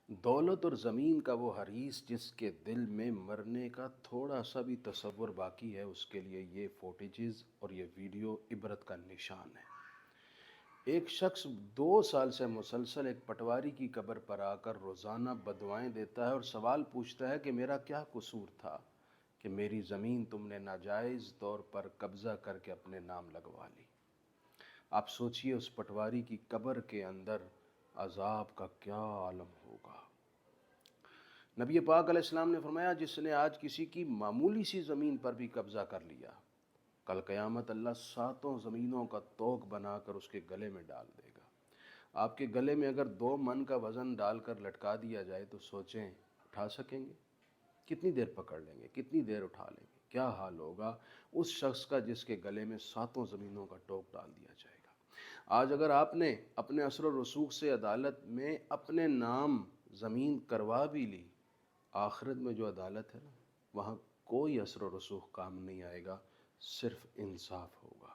دولت اور زمین کا وہ حریص جس کے دل میں مرنے کا تھوڑا سا بھی تصور باقی ہے، اس کے لیے یہ فوٹیجز اور یہ ویڈیو عبرت کا نشان ہے۔ ایک شخص 2 سال سے مسلسل ایک پٹواری کی قبر پر آ کر روزانہ بددعائیں دیتا ہے اور سوال پوچھتا ہے کہ میرا کیا قصور تھا کہ میری زمین تم نے ناجائز طور پر قبضہ کر کے اپنے نام لگوا لی۔ آپ سوچئے اس پٹواری کی قبر کے اندر عذاب کا کیا عالم ہوگا۔ نبی پاک علیہ السلام نے فرمایا، جس نے آج کسی کی معمولی سی زمین پر بھی قبضہ کر لیا، کل قیامت اللہ 7 زمینوں کا توق بنا کر اس کے گلے میں ڈال دے گا۔ آپ کے گلے میں اگر 2 من کا وزن ڈال کر لٹکا دیا جائے تو سوچیں اٹھا سکیں گے؟ کتنی دیر پکڑ لیں گے؟ کتنی دیر اٹھا لیں گے؟ کیا حال ہوگا اس شخص کا جس کے گلے میں 7 زمینوں کا ٹوک ڈال دیا جائے گا۔ آج اگر آپ نے اپنے اثر و رسوخ سے عدالت میں اپنے نام زمین کروا بھی لی، آخرت میں جو عدالت ہے نا، وہاں کوئی اثر و رسوخ کام نہیں آئے گا، صرف انصاف ہوگا۔